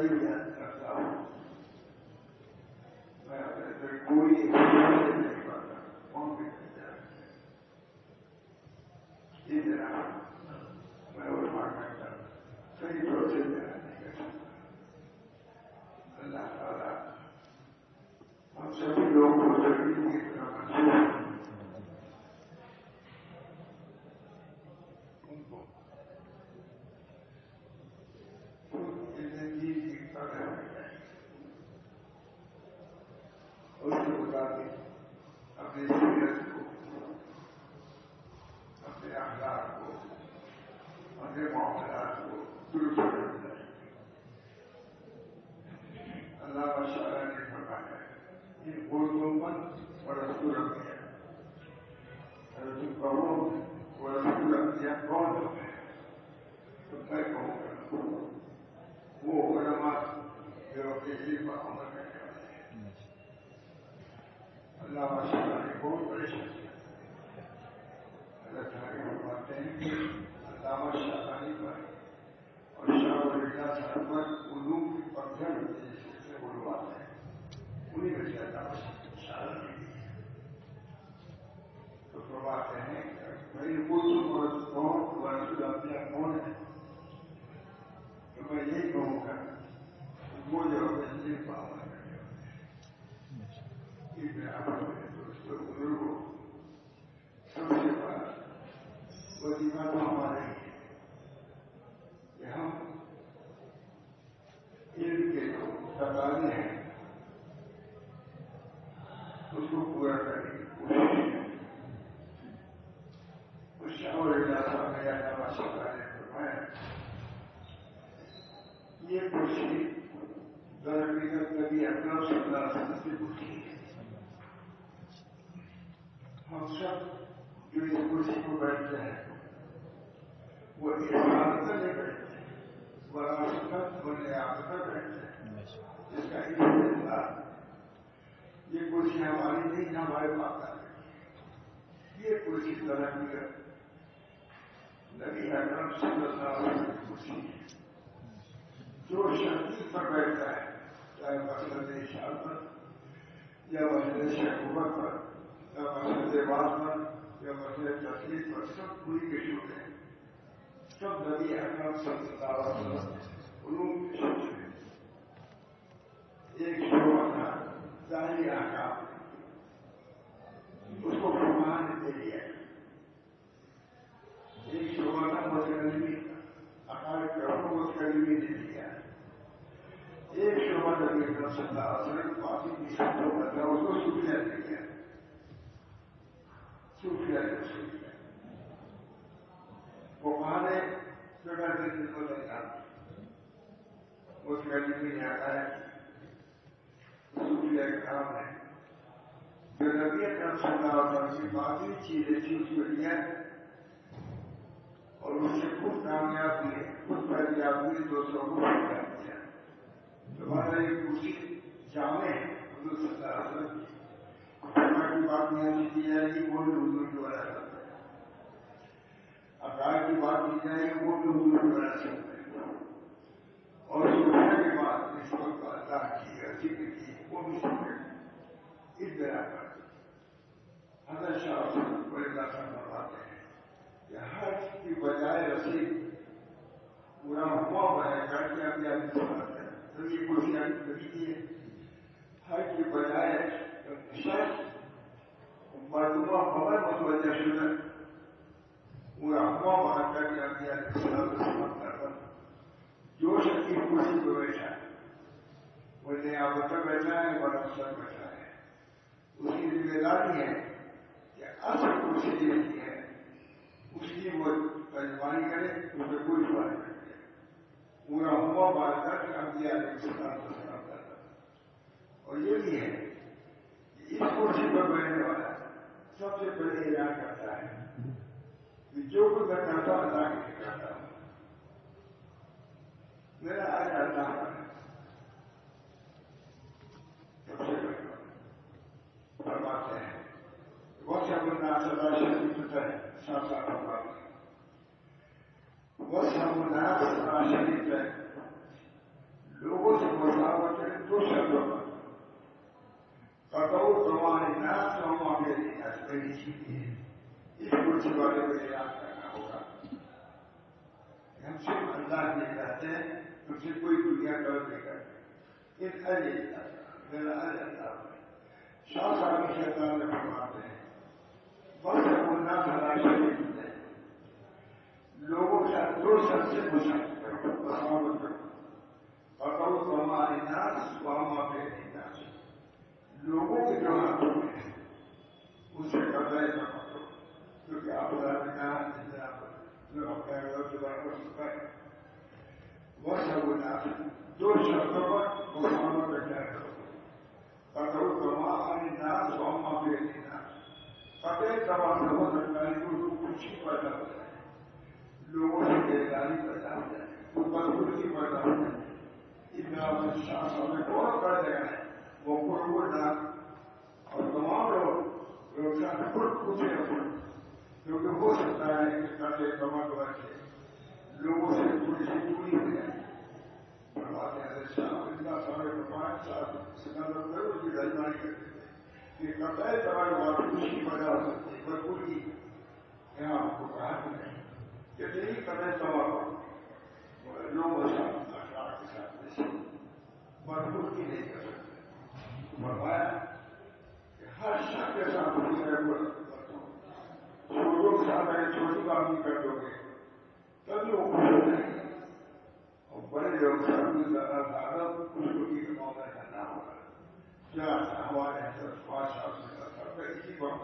یہ یاد کرتا ہوں میں اپنے سے کوئی نہیں پاتا کون بھی میں علماء کرتا صحیح طور سے بیان نہیں کر سکتا. اللہ تعالیٰ ہم سبھی لوگ کو زندگی کی طرح منسوخ ان کو زندگی کی قدر میں جائیں اور اس کے مطابق اپنی سیرت کو اپنے اخلاق کو اپنے معاملات کو درست کرنا چاہیے. اللہ تعالیٰ نے فرمایا ان اردو پر ورسول انبیاء حضرت قوم ورسول انبیاء کون ہوتے ہیں تو میں کہوں گا وہ علماء جو اپنے علم پر عمل کرنے والے ہیں. اللہ تعالیٰ نے بہت بڑے شخصیت اللہ تعالیٰ فرماتے ہیں کہ علامہ شاہانی پر اور شاہ ولی اللہ صاحب پر علوم کی پتھر سے بلواتے ہیں انہیں میں سے علامہ شاہانی تو فرماتے ہیں بھائی علم اور کون ورسول انبیاء کون ہے تو میں یہی کہوں گا وہ جو اپنے علم پر عمل کرنے والے ہیں ابن عباس نے دوستوں بزرگوں سب سے بڑا وظیفہ تو ہمارے ہی ہے کہ ہم علم کے جو تقاضے ہیں اس کو پورا کرنے کی کوشش کریں. اس شاور صاحب نے علامہ شاہ نے فرمایا یہ کرسی درحقیقت نبی اکرم صلی اللہ علیہ وسلم سے پوچھی ہے. ہم سب جو اس کرسی کو بیٹھتے ہیں وہ احسان سے نہیں بیٹھتے وراثت و نیابت پر بیٹھتے ہیں جس کا انتظار یہ کرسی ہماری نہیں ہمارے پاس آ گئی. یہ کرسی درحقیقت نبی اکرم صلی اللہ علیہ وسلم کی کرسی ہے. جو شخص پر بیٹھتا ہے چاہے مسجد اشار پر یا مسجد شیخوبت پر یا مسجد باز پر یا مسجد تصویر پر سب پوری کے شعبے ہیں. سب نبی اکرم صلی اللہ علیہ وسلم علوم کے شعبے ہیں. ایک شعبہ تھا ظاہری احکام اس کو فرمان نے دے دیا. ایک شعبہ تھا متکلمی عقائد کا حکم متکلمی نے دیا. ایک شعبہ نبی اکرم صلی اللہ علیہ وسلم باقی کی سب کا تھا اس کو صوفیہ نے دیا. صوفیہ نے وہ کہانے جگہ سے خدمت انجام متکلمی نے آتا ہے صوفیہ کا کام ہے جو نبی اکرم صلی اللہ علیہ وسلم کی باقی چیزیں تھی اس کو لیا اور اس سے خود کامیاب ہوئے خود کامیاب ہوئی دوسروں کو کامیاب کیا. تمہارا یہ کرسی جامع ہے حضور صلی اللہ علیہ وسلم کی بات نہیں کی جائے گی وہ بھی حضور کی وجہ سے عقائد کی بات کی جائے گی وہ بھی حضور کی وجہ سے اور سوچنے کے بعد اس وقت اللہ کی ذکر کی وہ بھی سکتے اس بنا پر حضرت شاہ بڑے اللہ سے فرماتے ہیں کہ ہر کی بجائے رسید پورا ہوا بنے کر کے اپنے آدمی سے بات کریں تو یہ کرسی آدمی کبھی کی ہے. ہر کی بجائے شخص مردمہ خبر متوجہ شدہ پورا ہوا بنا کر کے اپنے آدمی سے بات کرتا جو شخص کی کرسی کو بیٹھا ہے وہ نیابت پر بیٹھا ہے ورثت بیٹھا ہے. اس کی ذمہ داری ہے کہ اصل کرسی جیسی ہے اس کی وہ ترجمانی کرے اس میں کوئی فرق نہیں کرے. پورا ہوا بات کر کے انبیاء علیہ السلام کو سلام کرتا اور یہ بھی ہے کہ اس کرسی پر بیٹھنے والا سب سے پہلے اعلان کرتا ہے کہ جو کچھ میں کرتا ہوں اللہ کے لیے کرتا ہوں. میرا آج اللہ سب سے پہلے فرماتے ہیں وہ سب الناس اللہ شریف ہے ساتھ ساتھ فرماتے ہیں وہ سب الناس اللہ شریف ہے لوگوں سے مساوات کریں دو شرطوں پر قطعو تمام الناس و ما فی الناس پہلی چیز ہے. اس کرسی والے کو یاد کرنا ہوگا کہ ہم صرف اللہ کے کہتے ہیں، ہم سے کوئی دنیا طلب نہیں کرتے. ان میرا اللہ شاہ صاحب شیطان میں فرماتے ہیں بس بولنا بھلا شریف ہے، لوگوں کا دو سب سے مساوات کرو، مساوات کرو. قطعو تمام الناس و ما فی الناس، لوگوں کے جو ہاتھوں میں ہے اس سے قطع نہ کرو، کیونکہ آپ نے کہا جتنا جو اپنے گھر سے برابر سکتا ہے وہ سب الناس دو شرطوں پر مساوات اختیار کرو. قطعو تمام الناس و ما فی الناس، قطع تمام ہو سکتا ہے کہ خوشی پیدا ہو جائے، لوگوں سے بیداری پیدا ہو جائے، بدخلقی پیدا ہو جائے. اتنا شاہ صاحب نے غور کر دیا ہے وہ قرب نام اور تمام لوگ خود پوچھے اپنے، کیونکہ ہو سکتا ہے کہ قطع تمام سے لوگوں سے تھوڑی سی دوری ہو جائے. فرماتے ہیں حضرت صاحب اتنا سارے پانچ سال سنت ضرور کی رہنمائی کرتے تھے کہ قطع تمام خوشی پیدا ہو سکتی ہے، بدخلقی یہاں آپ کو کہا نہیں کہ نہیں قطع تمام لوگ اخلاق کے ساتھ بدخلقی نہیں کر سکتے. فرمایا کہ ہر شخص کے ساتھ چھوٹوں کے ساتھ اگر چھوٹی بات نہیں کر دو گے تبھی وہ خوش ہو جائیں گے، اور بڑے لوگ زیادہ خوشبخی کا معاملہ کرنا ہوگا. کیا ہمارے حضرت 5 سال سے سب کا اسی بات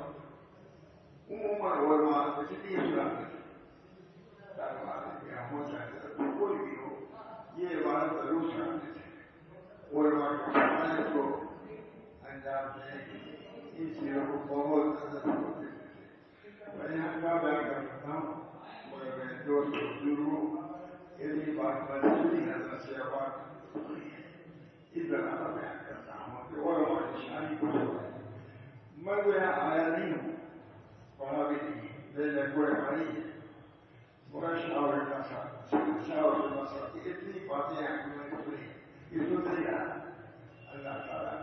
عموماً علماء کتنی سناتے تھے ہو چاہے کوئی بھی ہو یہ عبادت ضرور سناتے تھے. علماء کے فرائض کو انجام دینے کے لیے ان چیزوں کو بہت عزت ہوتے تھے. میں یہاں کیا بیان کر سکتا ہوں مگر میرے دوست بزرگوں اتنی بات میں سنی حضرت سے بات اس طرح کا بیان کرتا ہوں کہ علماء کی شانی کچھ ہو ہے. میں تو یہاں آیا نہیں ہوں، پڑھا بھی نہیں، میرے کوئی پڑھی ہے مگر اتنی باتیں سنی کہ سنتے ہی رہا. اللہ تعالیٰ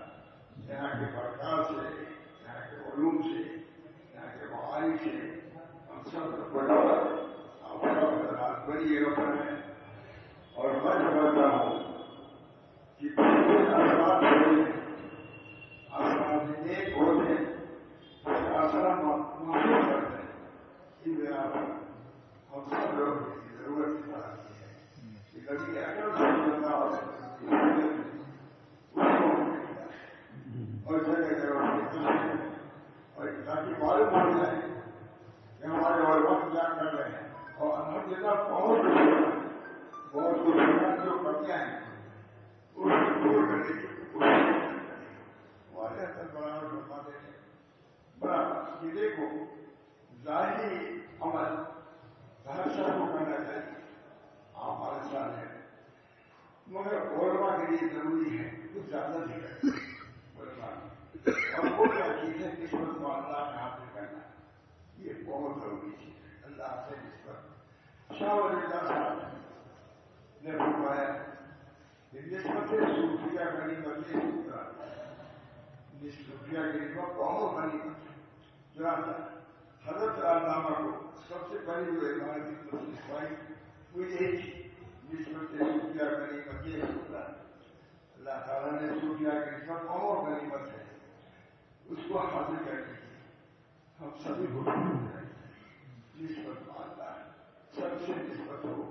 یہاں کے برکات سے، یہاں کے علوم سے، یہاں کے معارف سے ہم سب کو بڑی رقم ہے. اور میں سمجھتا ہوں کہ آسمان ایک ہوتے ہیں اس کا اثر محسوس کرتے ہیں. اس بنا پر ہم سب لوگ کی ضرورت کی بات ہے کہ کبھی اکل سے بندہ اور جگہ جگہ اور تاکہ معلوم ہو جائے کہ ہمارے اور وقت کیا کر رہے ہیں اور الحمدللہ بہت کچھ جو کمیاں ہیں اس کو دور کرنے کی کوشش ہمارے حضرت برابر فرماتے ہیں بڑا کہ دیکھو ظاہری عمل ہر شخص کو کرنا چاہیے ہمارے ساتھ ہے، مگر علماء کے لیے ضروری ہے کچھ زیادہ نہیں کرنا اور وہ کیا چیز ہے نسبت کو اللہ میں حاصل کرنا، یہ بہت ضروری چیز ہے. اللہ سے نسبت شاہ ولی اللہ صاحب نے فرمایا کہ نسبت صوفیہ غنیمت یہ ہوتا ہے، صوفیہ کی نسبت بہت غنیمت ہے. جو حضرت علامہ کو سب سے پہلی جو عبادت سکھائی وہ یہی تھی نسبت صوفیہ غنیمت یہ ہوتا ہے. اللہ تعالیٰ نے صوفیہ کی نسبت بہت غنیمت ہے، اس کو حاصل کرنے کی ہم سبھی کو نسبت مانتا ہے. سب سے نسبت ہو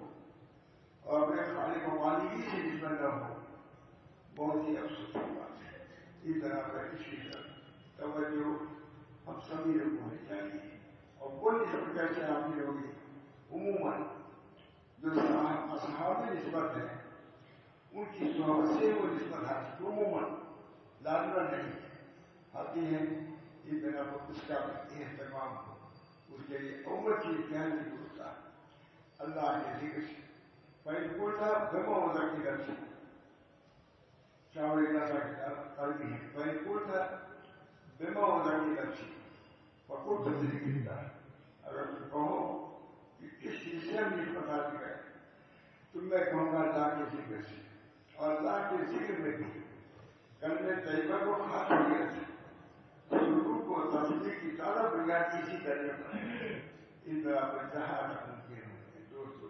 اور اپنے خالق و مالکی سے نسبت نہ ہو بہت ہی افسوس کی بات ہے. اس طرح پر اس کی طرف توجہ ہم سبھی لوگ ہونی چاہیے. اور وہ نسبت کیسے حاصل ہوگی؟ عموماً جو اصحاب نسبت ہے ان کی صحبت سے وہ نسبت حاصل عموماً لازمہ نہیں آتی ہے. یہ بنا پر اس کا اہتمام ہو، اس کے لیے امت کی دھیان کی ضرورت ہے. اللہ کے ذکر سے پہلے پورتا دما ہوتا کی درسی چاول کرنی ہے پہلے پورتا دما ہوتا کی درسی پکوڑ سے ذکر ہے. اگر تم کہو کہ کس چیز سے ہم نسبت حاصل کریں تو میں کہوں گا اللہ کے ذکر سے. اور اللہ کے ذکر میں بھی کلمہ طیبہ کو خاص کیا تھا. شروع کو تصدیق کی سارا بنیاد اسی طرح پر اس طرح پر جہاں ممکن ہوں گے 200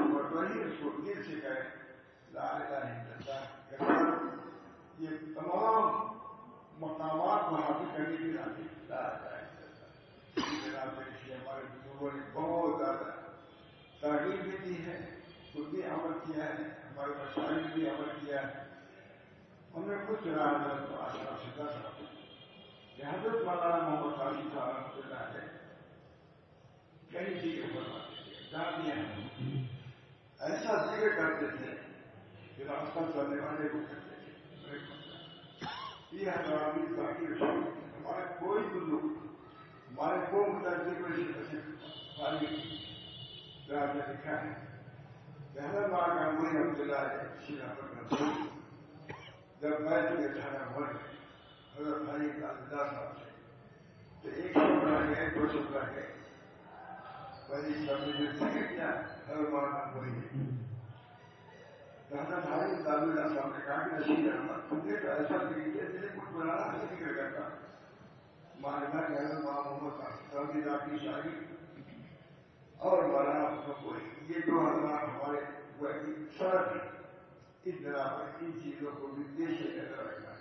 مرتبہ ہی اس کو دل سے کہیں لا الہ الا اللہ. یہ تمام مقامات کو حاصل کرنے کی راضی لا الہ الا اللہ. ہمارے بزرگوں نے بہت زیادہ تحریر بھی دی ہے، خود بھی عمل کیا ہے، ہمارے مشائخ بھی عمل کیا ہے. ہم نے خود چنا حضرت آشرف سے 10 سال کہ حضرت مولانا محمد صاحب رحمۃ اللہ علیہ کہیں ذکر فرماتے تھے، جہاں بھی ایسا ذکر کرتے تھے کہ راستہ چلنے والے کو کرتے تھے. یہ ہمارا ذاکر ہمارے کوئی بزرگ ہمارے قوم کا ذکر خالی جہاں سے لکھا ہے کہ حضرت مولانا رحمۃ اللہ علیہ جب میں کے تھانا بھر حضرت بھائی کا اللہ صاحب سے تو 1 شب رہ گئے 2 شب رہ گئے. پہلی شب نے جو ذکر کیا حضرت مولانا وہی حضرت بھائی اللہ صاحب نے کہا کہ رشید احمد تم نے تو ایسا ذکر کیا جیسے کچھ بنانا نہیں ذکر کرتا. مولانا کہ حضرت مولانا محمد صاحب کی ذاتی شاعری اور مولانا کوئی یہ 2 حضرات ہمارے سڑک اس طرح پر ان چیزوں کو بھی پیش نظر رکھنا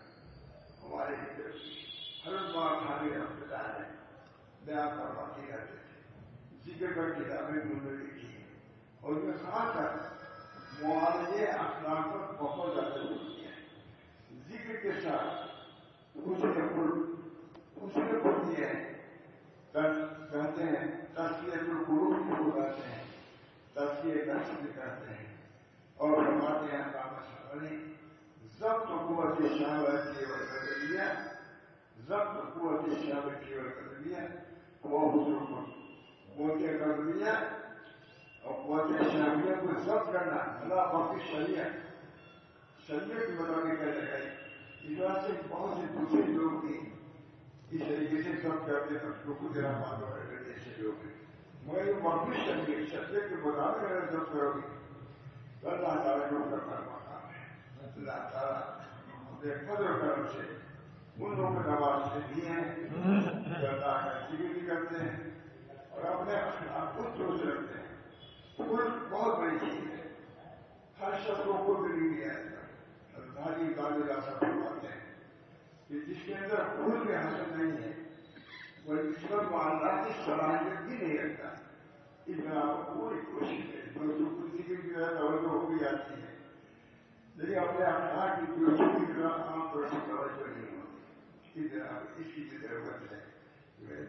ہمارے حضرت مولانا خالی رحمۃ اللہ علیہ بیان فرماتے رہتے تھے. ذکر پر کتابیں انہوں نے لکھی ہیں اور ان میں خاص کر معالجے اخلاق پر بہت زیادہ ضروری ہے. ذکر کے ساتھ کچھ نہ کچھ یہ ہے کہتے ہیں تزکیۃ القلوب کو بتاتے ہیں، تزکیہ نفس بھی کہتے ہیں اور فرماتے ہیں ضبط قوت شہوتی والقدریہ ضبط قوت شہوتی والقدریہ وہ حضور قوت قدریہ اور قوت شہویہ کو ضبط کرنا اللہ باقی شریعت کی مطابق کہتے ہیں. اس وجہ سے بہت سے دوسرے لوگ بھی اس طریقے سے ضبط کرتے ہیں خود رحمان وغیرہ جیسے لوگ ہیں. مگر یہ واقعی شریعت کے مطابق اگر ضبط کرو گی تو اللہ تعالیٰ کو کرنا مقام ہے. اللہ تعالیٰ اپنے فضل و کرم سے ان لوگوں کو نوازتے بھی ہیں جو اللہ کا ذکر بھی کرتے ہیں اور اپنے اخلاق کو درست رکھتے ہیں. خود بہت بڑی چیز ہے. ہر شخص کو خود بھی نہیں آئے گا. الظہر صاحب فرماتے ہیں کہ جس کے اندر خود میں حاصل نہیں ہے وہ نسبت اللہ کی صلاحیت بھی نہیں رکھتا. اس طرح پوری کوشش ہے جو ذکر کی توجہ ہو بھی آتی ہے لیکن اپنے اخلاق کی کوشش کی طرح عام طور سے توجہ نہیں ہوتی. اس کی ضرورت ہے.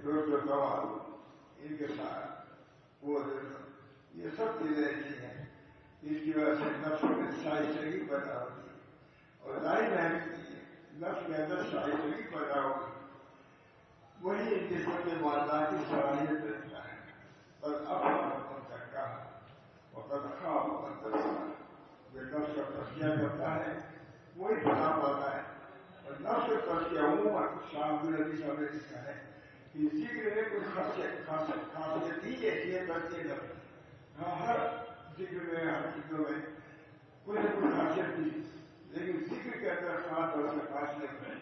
جو گواہ ان کے ساتھ وہ یہ سب چیزیں ایسی ہیں جس کی وجہ سے نفس میں شائستگی پیدا ہوتی ہے اور ظاہر ہے نفس کے اندر شائستگی پیدا ہوگی وہی نسبت معاملات کی صلاحیت رکھتا ہے. پر وقت خواب جو نفس کا تزکیہ کرتا ہے وہی فلاح پاتا ہے. اور نفس کا تزکیہ عموماً شام الحدیث میں لکھا ہے کہ ذکر میں کچھ خاصیت ہی ایسی ہے تزکیہ نفس. ہاں ہر ذکر میں ہر چیزوں میں کچھ نہ کچھ خاصیت تھی لیکن ذکر کے اندر خاص طور سے خاصیت ہے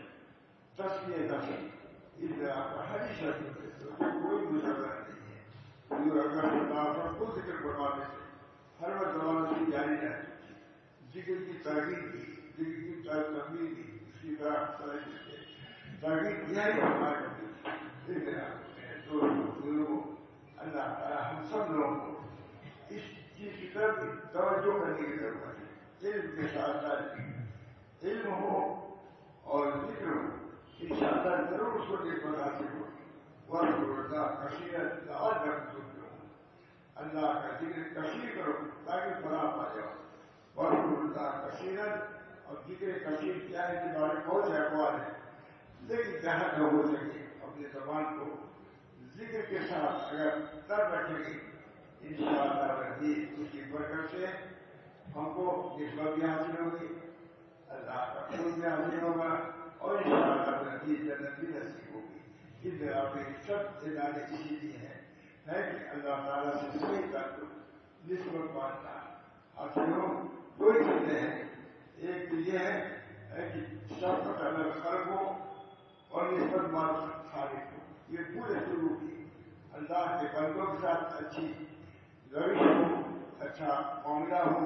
تزکیہ نفس. اس طرح پر ہر شخص کوئی مسئلہ نہیں ہے. اگر خود ذکر فرمانے سے ہر وقت زبان سے جاری رہتی تھی. ذکر کی ترغیب دی ذکر کی ترغیب دی اس کی طرح ترغیب دیا ہی ہمارے اس طرح اللہ تعالیٰ ہم سب لوگوں کو اس چیز کی طرف توجہ کرنے کی ضرورت ہے. علم کے ساتھ ساتھ علم ہو اور ذکر ہو انشاءاللہ ضرور اس کو نسبت حاصل ہوگی. اللہ کثیرت اللہ کا ذکر کثیر کرو تاکہ فلاح پا جاؤ. اللہ کثیرت اور ذکر کثیر کیا ہے کہ بارے بہت سے اقوال ہیں لیکن جہاں جو ہو سکے اپنی زبان کو ذکر کے ساتھ اگر تر رکھے گی انشاءاللہ اس کی برکت سے ہم کو نسبت بھی حاصل ہوگی اللہ کا خود بھی حاصل ہوگا اور انشاءاللہ جنت بھی نصیب ہوگی. اس طرح پہ سب ادارے اسی لیے ہے کہ اللہ تعالیٰ سے صحیح تعلق نسبت پانا حاصل ہو دو ہی چیزیں ہیں. ایک تو یہ ہے کہ شفقت علی الخلق ہو اور نسبت معرفت خالق ہو. یہ پورے شروع کی اللہ کے بندوں کے ساتھ اچھی روش ہو, اچھا معاملہ ہو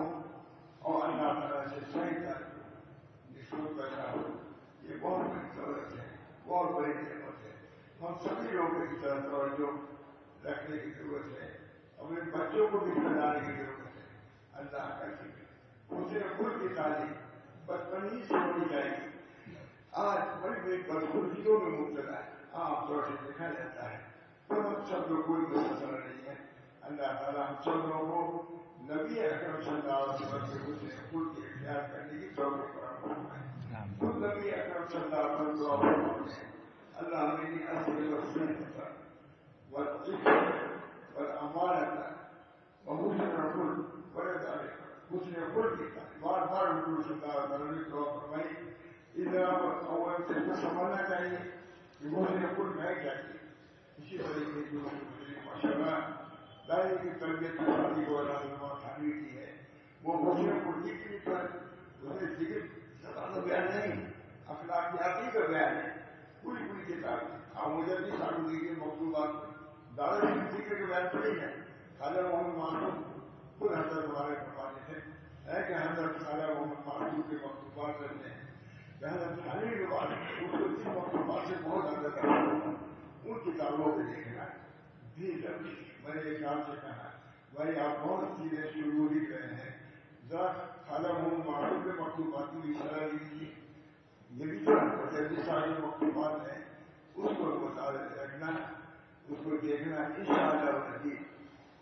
اور اللہ تعالیٰ سے صحیح تعلق ہو, نسبت پیدا ہو. یہ بہت بڑی ضرورت ہے, بہت بڑی نعمت ہے. ہم سبھی لوگوں کی طرف توجہ رکھنے کی ضرورت ہے. اپنے بچوں کو بھی بنانے کی ضرورت ہے. اللہ کا ذکر, اسے خود کی تعلیم بچپن ہی سے ہونی چاہیے. آج بڑی بڑی بدخلقیوں میں مبتلا ہے, عام طور سے دیکھا جاتا ہے. تو ہم سب لوگ کوئی مسئلہ نہیں ہے. اللہ تعالیٰ ہم سب لوگوں کو نبی اکرم صلی اللہ علیہ وسلم کے حسن خلق کی اختیار کرنے کی توفیق فراہم فرمائے. خود نبی اکرم صلی اللہ علیہ وسلم نے اللہ میری اصل والصحة والعفة والأمانة وحسن الخلق ورضا حسن خلق کی بار بار حضور صلی اللہ علیہ وسلم نے دعا فرمائی. ادھر اول سے کو سمجھنا چاہیے کہ حسن خلق ہے کیا چیز. اسی طریقے سے ماشاء اللہ دائیں کی تربیت کی شادی کو الزمان کی ہے, وہ حسن خلق کی بھی پر اسے ذکر زبان کا بیان نہیں, اخلاقیاتی کا بیان ہے. پوری پوری کتاب آپ مجھے بھی سالوں دیجیے مکتوبات دارالعلوم ذکر کے بیان پڑھی ہے. خواجہ محمد معصوم خود حضرت ہمارے فرماتے تھے کہ حضرت خواجہ محمد معصوم کے مکتوبات رہتے ہیں کہ حضرت حالی کے بعد اس کو جن مکتوبات سے بہت زیادہ کرنا ان کتابوں کو دیکھنا بھی ضروری. میں نے ایک آپ سے کہا بھائی آپ بہت چیزیں شروع لکھ رہے ہیں, ذرا خواجہ محمد معصوم کے مکتوبات کی بھی شرح لیجیے. یہ بھی جو سارے مکتوبات ہیں اس کو مطالعہ رکھنا, اس کو دیکھنا. انشاءاللہ العزیز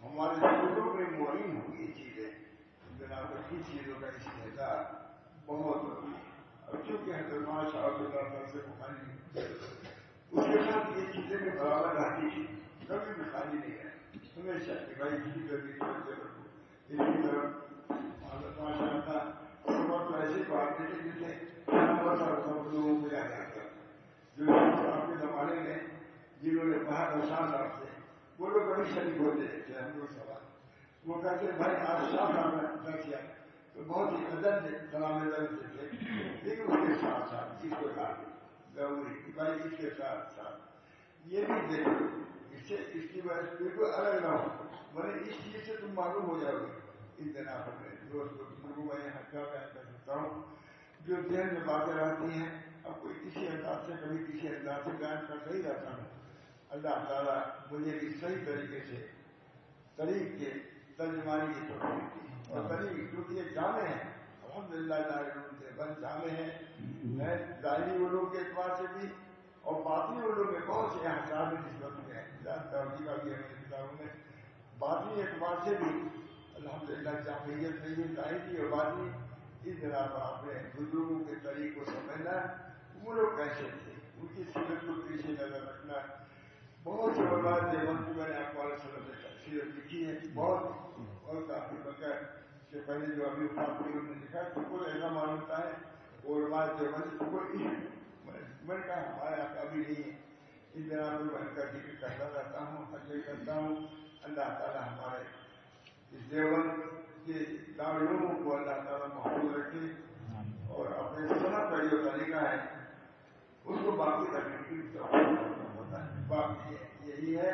ہمارے شروع میں معین ہوگی یہ چیزیں. جناب ان چیزوں کا استحصال بہت ضروری ہے. اور چونکہ حضرت صاحب سے بخاری اس کے ساتھ یہ چیزیں بھی برابر رہتی تھی, کبھی بھی خالی نہیں ہے. ہمیشہ کہ بھائی اس کی طرف رکھو, اس کی طرف حضرت ماشاء اللہ تو ایسی بات ہے کہ جسے سب لوگوں کو یاد آتا جو آپ کے زمانے میں جنہوں نے باہر آسان آپ سے وہ لوگ بڑی شریک ہوتے تھے. ہم لوگ سوال وہ کہتے بھائی آج شاہ صاحب نے کیا تو بہت ہی قدر سے سلام دیتے تھے, لیکن اس کے ساتھ ساتھ اس کو ضروری بھائی اس کے ساتھ ساتھ یہ بھی دیکھو اس سے اس کی وجہ سے بالکل الگ نہ ہو. میں اس چیز سے تم معلوم ہو جاؤ گے. ان دنوں میں دوستوں کو میں حق کا بیان کر سکتا ہوں جو ذہن میں باتیں رہتی ہیں. اب کوئی کسی انداز سے کبھی کسی انداز سے بیان کرتا ہی رہتا ہوں. اللہ تعالیٰ مجھے بھی صحیح طریقے سے طریق کے ترجمانی کی توفیق دی. اور طریق کیونکہ یہ جامع ہے الحمدللہ دارالعلوم سے بند جامع ہے ظاہری علوم کے اعتبار سے بھی اور باطنی علوم میں بہت سے احکام نسبت میں توجہ کا بھی ہمیں کتابوں میں باطنی اعتبار سے بھی الحمدللہ جامعیت نہیں ہے. ظاہری اور باطنی اس طرح پر اپنے بزرگوں کے طریق کو سمجھنا, وہ لوگ کیسے تھے, ان کی سیرت کو پیچھے نظر رکھنا. بہت سے علماء دیوبند کی میں نے آپ کو سیرت لکھی ہے بہت, اور کافی بغیر سے پہلے جو ابھی انہوں نے لکھا تو کوئی ایسا معلومتا ہے علماء دیوبند کو میں نے کہا ہمارے یہاں کبھی نہیں ہے. اس طرح میں ان کا ذکر کرتا رہتا ہوں, حج کرتا ہوں. اللہ تعالیٰ ہمارے اس دیوبند کے دارالعلوم کو اللہ تعالیٰ محفوظ رکھے اور اپنے صنعت کا جو طریقہ ہے اس کو باقی رکھنے کی ہوتا ہے. باقی یہی ہے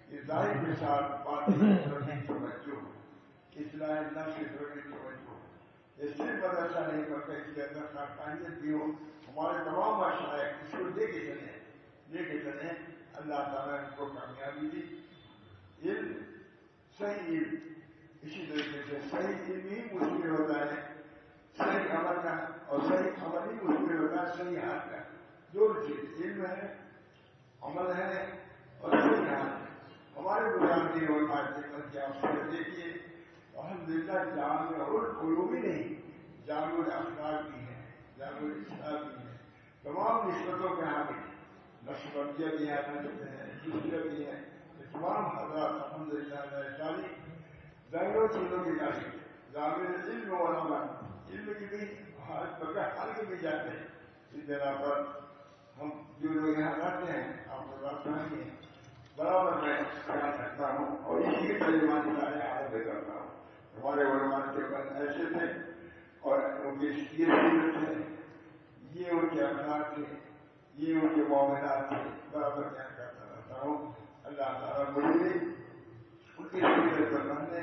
کہ ظاہر کے ساتھ باطنی توجہ, اصلاح نفس کی توجہ. یہ صرف ایسا نہیں کرتا اس کے اندر خاصیت بھی ہو. ہمارے تمام مشائخ اس کو لے کے چلیں. اللہ تعالیٰ ان کو کامیابی دی. علم صحیح علم, اسی طریقے سے صحیح علم ہی مشکل ہوتا ہے صحیح عمل کا, اور صحیح عمل ہی مشکل ہوتا ہے صحیح حال کا. دو چیز علم ہے, عمل ہے اور صحیح حال ہے. ہمارے گزارنے اور معرفت کی آپ سے دیکھیے الحمدللہ جامع العلوم ہی نہیں, جامع الاخلاق بھی ہے, جامع الاسلام بھی ہے. تمام نسبتوں کے حامل نقشبندیہ بھی ہے, دوسرے بھی ہے. تمام حضرات الحمدللہ ساری ظاہروں چیزوں کی تعلیم جامع علم اور عمل, علم کی بھی حال کے بھی جاتے ہیں. اس جگہ پر ہم جو لوگ یہاں رہتے ہیں آپ کو بات سمجھیں برابر میں خیال رکھتا ہوں اور اسی کے ترجمانی سارے عادت کرتا ہوں. ہمارے علماء کے بند ایسے تھے اور ان کی یہ سیرت ہے، یہ ان کے اخلاق تھے، یہ ان کے معاملات تھے، برابر بیان کرتا رہتا ہوں. اللہ تعالیٰ مجھے بھی ان کی سیرت پر رہنے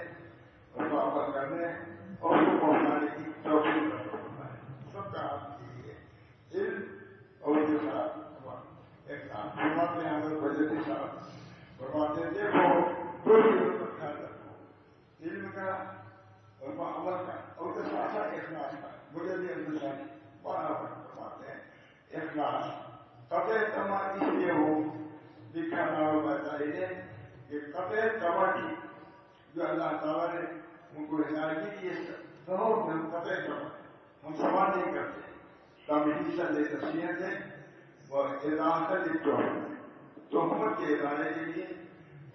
اور عمل کرنے اور اس کو پہنچانے کی توفیق عطا فرمائے. سب کا آپ کے لیے علم اور اس کے ساتھ اخلاق. فرماتے ہیں حضرت بجتی صاحب، فرماتے ہیں دیکھو دو چیزوں کا خیال رکھو، علم کا اور عمل کا، اور اس کے ساتھ ساتھ اخلاص کا. مجھے بھی الثانی بارہ فرماتے ہیں اخلاص قطع تما اس لیے ہو لکھا نہ ہو بتائیے کہ قطع تما کی جو اللہ تعالیٰ نے ان کو ہدایت دی، یہ بہت قطع تما ہم سوال نہیں کرتے. تمہیص نصیحت ہے وہ اضافہ تہمت کے ادارے کے لیے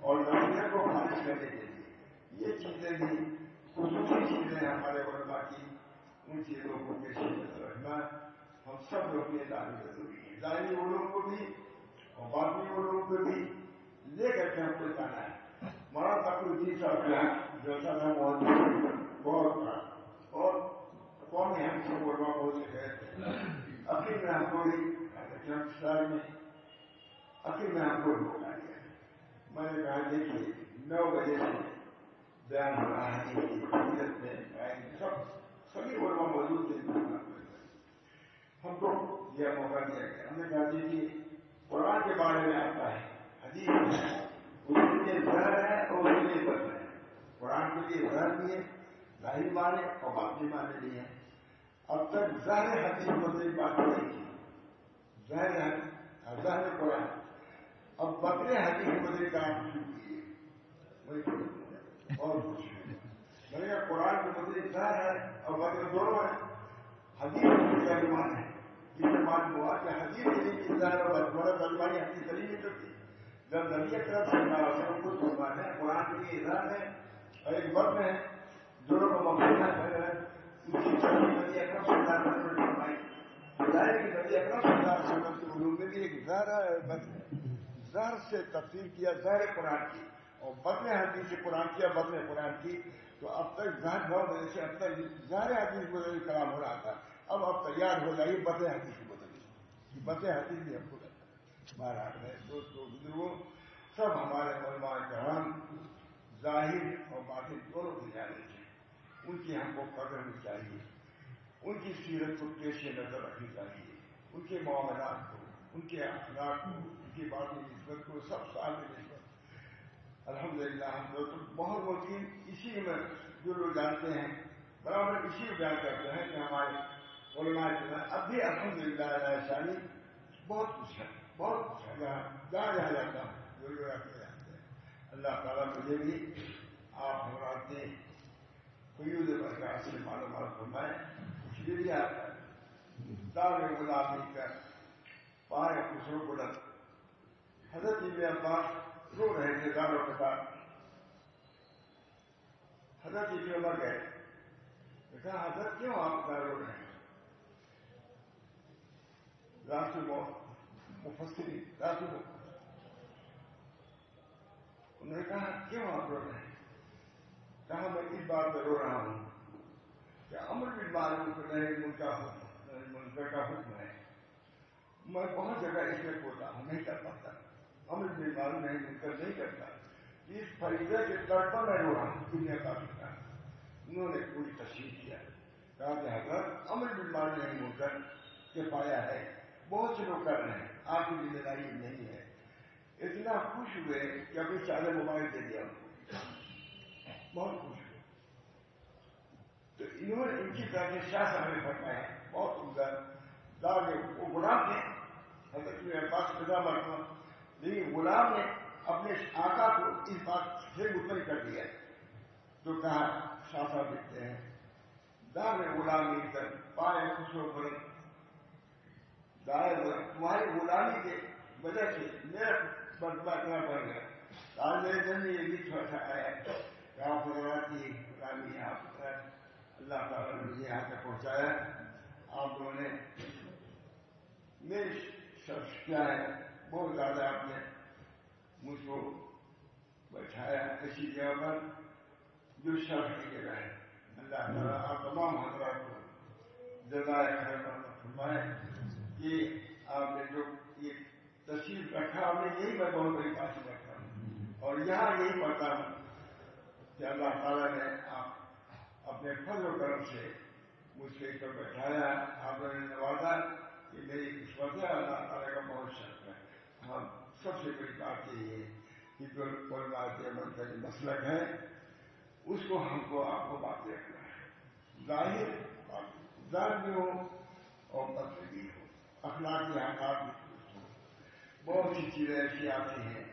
اور نصیحت کو خارج کرنے کے لیے. یہ چیزیں بھی خصوصی چیزیں ہمارے علماء کی، ان چیزوں کو پیش نظر رکھنا ہم سب لوگ کے ضروری ہے. ظاہری علوم کو بھی اور باطنی علوم کو بھی لے کر کے ہم کو جانا ہے. مولانا تقی صاحب جو سارا بہت تھا اور قومی ہم سے علماء بہت سے گئے تھے. آخر میں ہم کو ہی آخر میں ہم کو روکا گیا. میں نے کہا دیکھیے 9 بجے سے بیان ہو رہا ہے میں سبھی علماء موجود تھے. ہم کو یہ موقع دیا گیا. ہم نے کہا دیکھیے قرآن کے بارے میں آتا ہے، حدیث ہے، اس کے لیے زہر ہے اور اس کے لیے بدل ہے. قرآن کے لیے زہر بھی ہے، ظاہری معنی اور باطنی معنی بھی ہے. اب تک ظاہر حدیث بدل بات نہیں کی، ظاہر قرآن. اب بدل حدیث بدل کا آپ شروع کیجیے اور کچھ میں نے کہا قرآن کے بدل ظاہر ہے اور بدل دونوں ہے. حدیث کا ایمان ہے، اس سے معلوم ہوا کہ حدیث کے لیے ظاہر اور بدل ترجمانی حدیث دلیل نہیں کرتی. جب نبی اکرم صلی اللہ علیہ وسلم کو فرمان ہے قرآن کے لیے اظہار ہے اور ایک بدل ہے، دونوں کو مفہوم ہے. اسی طرح نبی اکرم صلی اللہ علیہ وسلم نے فرمائی ظاہر کی نبی اکرم صلی اللہ علیہ وسلم کے علوم میں بھی ایک ظاہر ہے اور بدل ہے. ظاہر سے تفسیر کیا ظاہر قرآن کی اور بدل حدیث سے قرآن کیا بدل قرآن کی. تو اب تک ظاہر 9 بجے سے اب تک ظاہر حدیث بدل کلام ہو رہا تھا. اب تیار ہو جائیے بدل حدیث بدلی، بدل حدیث بھی ہم کو مہاراج ہے. دوستوں بزرگوں سب ہمارے علماء کرام ظاہر اور باطن دونوں کی جانب ہیں. ان کی ہم کو قدر کرنی چاہیے، ان کی سیرت کو پیش نظر رکھنی چاہیے، ان کے معاملات کو، ان کے اخلاق کو، ان کی باطنی نسبت کو، سب ساتھ نسبت. الحمدللہ ہم لوگ تو بہت وکیل اسی میں جو لوگ جانتے ہیں برابر اسی میں بیان کرتے ہیں کہ ہمارے علماء اب بھی الحمدللہ الثانی بہت کچھ ہے، بہت کچھ ہے. جہاں جاتا ہوں جو لوگ اپنے جانتے ہیں. اللہ تعالیٰ مجھے بھی آپ ہمارے قیود برکات سے معلومات فرمائے. یہ بھی آتا ہے دار غلامی کا پائے خسرو بلند. حضرت ابن عباس رو رہے تھے دارالقرآن. حضرت ابن عمر گئے، کہا حضرت کیوں آپ رو رہے ہیں؟ مفسرین انہوں نے کہا کیوں آپ رو رہے ہیں؟ کہا میں اس بات پہ رو رہا ہوں کہ امر بالمعروف نہی منکر کا حکم ہے. میں بہت جگہ اس میں ہوتا ہوں، نہیں کر پاتا. امر بالمعروف نہی منکر نہیں کرتا. اس فریضے کے طور پر میں رو رہا ہوں. دنیا کا فکر انہوں نے پوری تشریح کیا. کہا کہ حضرت امر بالمعروف نہی منکر کے پایا ہے، بہت سے لوگ کر رہے ہیں، آپ کی ذمہ داری نہیں ہے. اتنا خوش ہوئے کہ ابھی 4 موبائل دے دیا ان کو، بہت خوش ہوئے. تو انہوں نے ان کی طرف سے شاہ صاحب نے فرمایا بہت عمدہ دار وہ غلام نے حضرت میرے پاس خدا مرتبہ، لیکن غلام نے اپنے آقا کو اس بات سے مطمئن کر دیا. تو کہا شاہ صاحب لکھتے ہیں دار غلام مل کر پائے خسرو بلند. تمہاری غلامی کے وجہ سے میرا مرتبہ اتنا بڑھ گیا. آج میرے دل میں یہ بھی تھوڑا سا آیا کہ آپ کی غلامی آپ اللہ تعالیٰ نے مجھے یہاں تک پہنچایا. آپ لوگوں نے میری شرف کیا ہے، بہت زیادہ آپ نے مجھ کو بٹھایا ایسی جگہ پر جو شرف کی جگہ ہے. اللہ تعالیٰ آپ تمام حضرات کو جزائے خیر فرمائے کہ آپ نے جو یہ تشریف رکھا، آپ نے یہی میں بہت بڑی بات رکھا ہوں، اور یہاں یہی پڑھتا ہوں کہ اللہ تعالیٰ نے آپ اپنے فضل و کرم سے مجھ سے اس پر بیٹھایا، آپ نے نوازا کہ میری قسمت ہے، اللہ تعالیٰ کا بہت شرط ہے. ہم سب سے بڑی بات یہی ہے کہ جو علماء دیوبند کا جو مسلک ہے اس کو ہم کو آپ کو بات رکھنا ہے، ظاہر بھی ہو اور باطن بھی ہو، اخلاقی حالات بھی درست ہو. بہت سی چیزیں ایسی آتی ہیں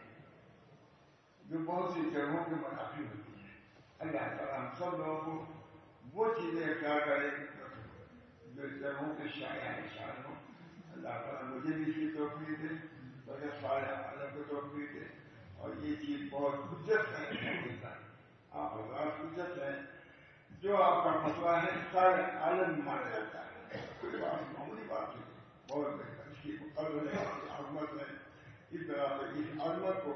جو بہت سی جگہوں کے منافی ہوتی ہیں. اللہ تعالیٰ ہم سب لوگوں کو وہ چیزیں اختیار کرے جو جگہوں کے شائع نشان ہوں. اللہ تعالیٰ مجھے بھی اس کی توفیق دے، مگر سارے عالم کو توفیق دے. اور یہ چیز بہت حجت ہے، آپ حضرات حجت ہیں. جو آپ کا فتویٰ ہے سارے عالم میں مانا جاتا ہے، کوئی بات معمولی بات نہیں، بہت بہتر. اس کی مقدر ہے، عظمت ہے. اس طرح سے اس عظمت کو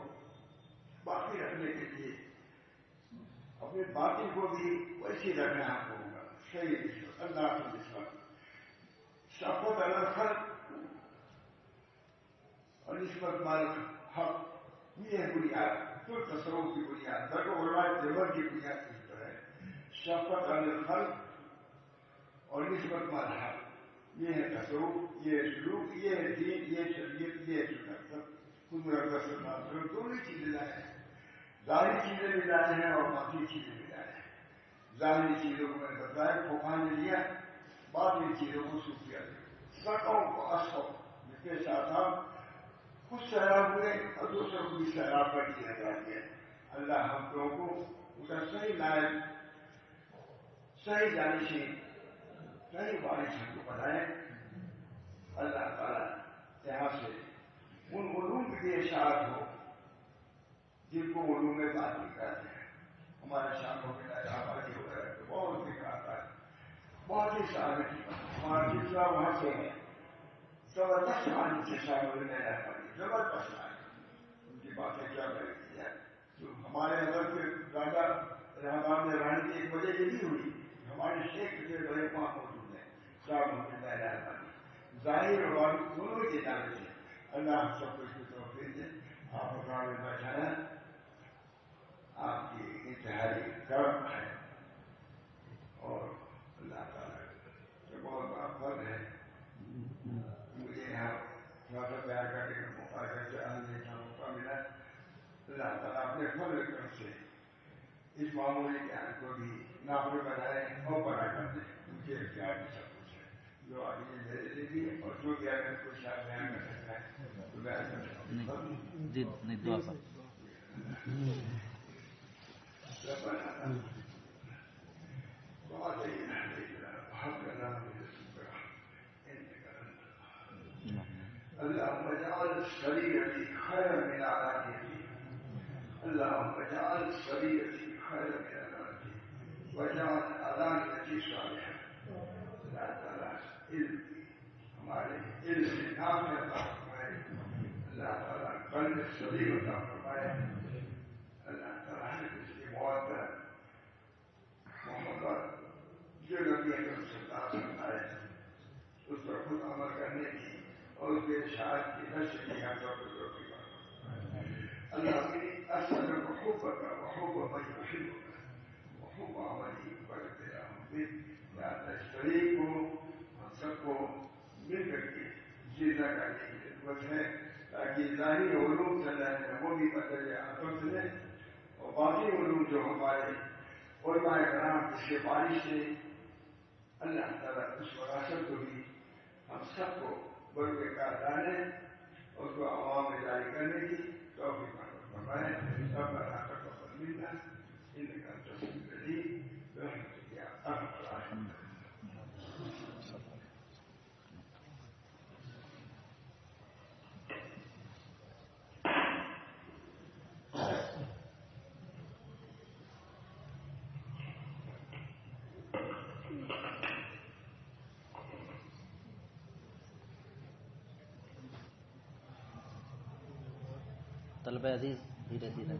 باقی رکھنے کے لیے اپنے باطن کو بھی ویسی رکھنا آپ کو ہوگا. صحیح نسبت، اللہ کی نسبت، شفقت علی الخلق اور نسبت مال حق، یہ ہے بنیاد. تو تصوف کی بنیاد، بلکہ علماء دیوبند کی بنیاد اس پر ہے. شفقت علی الخلق اور نسبت مال حق، یہ ہے تصوف، یہ ہے سلوک، یہ ہے دین، یہ ہے شریعت، یہ ہے سنت. حضور اکرم صلی اللہ علیہ وسلم دونوں چیزیں لائے ہیں، ظاہری چیزیں بھی لائے ہیں اور باقی چیزیں بھی لائے ہیں. ظاہری چیزوں کو میں نے بتایا فقہ نے لیا، باقی چیزوں کو صوفیہ نے. سکوں کو اصو جس کے ساتھ آپ خود سیراب ہوئے اور دوسروں کو بھی سیراب کر دیا جائے. اللہ ہم لوگوں کو ادھر صحیح لائق، صحیح جانشین، صحیح وارث ہم کو بنائے. اللہ تعالیٰ یہاں سے ان علوم کی بھی اشاعت ہو جن کو علوم میں بات نہیں کرتے ہیں. ہمارے شاخوں کے آبادی وغیرہ تو بہت فکر آتا ہے، بہت ہی سارے ہمارا سلسلہ وہاں سے ہے. زبردست آنے سے شامل میں زبردست آنے ان کی باتیں کیا کریں گی. جو ہمارے اندر کے راجا رحمان نے رانی کی ایک وجہ یہ بھی ہوئی، ہمارے شیخ کے بڑے وہاں موجود ہیں صاحب محمد رحمانی، ظاہر اور باطن دونوں کے جانے سے. اللہ ہم سب کو اس کی توفیق دے. آپ اقرار میں بیٹھایا، آپ کی انتہائی کرم ہے اور اللہ تعالیٰ کا بہت بڑا فضل ہے. مجھے یہاں تھوڑا سا بیان کرنے کا موقع کیسے آنے کا موقع ملا. اللہ تعالیٰ اپنے فضل کرم سے اس معمولی بیان کو بھی نافذ بنائے اور بڑا کر دے. مجھے اختیار بھی سب کچھ ہے، جو آگے میرے لیے بھی اور جو بھی اگر کوئی شاید بیان کر سکتا ہے تو بیان کر سکتا ہوں. اللهم اجعل سريرتي خيرا من عادتي، اللهم اجعل سريرتي خيرا من عادتي واجعل علانيتي صالحا. اللہ تعالیٰ علم ہمارے علم سے نافع عطا فرمائے. اللہ تعالیٰ قلب سلیم عطا فرمائے. اللہ تعالیٰ ہر کسی کی محبت جو نبی اکرم صلی اللہ علیہ وسلم آئے اس پر خود عمل کرنے کی اور اس کے ارشاد کی نشر کی ہم سب کو توفیق عطا فرمائے. اللہ میری اصل محبت وحب من يحبك وحب عملی برتنا ہوں. یا اس طریق کو ہم سب کو مل کر کے زندہ کرنے کی ضرورت ہے تاکہ ظاہری علوم چل رہے ہیں وہ بھی بدل عقل سے، اور باقی علوم جو ہمارے علماء کرام کی سفارش سے اللہ تعالیٰ اس وراثت کو بھی ہم سب کو بڑے کار ڈالیں اور اس کو عوام میں جاری کرنے کی توفیق عطا فرمائے. ربنا تقبل منا انك انت السميع العليم برحمتك يا ارحم الراحمين. طلبہ عزیز دھیرے دھیرے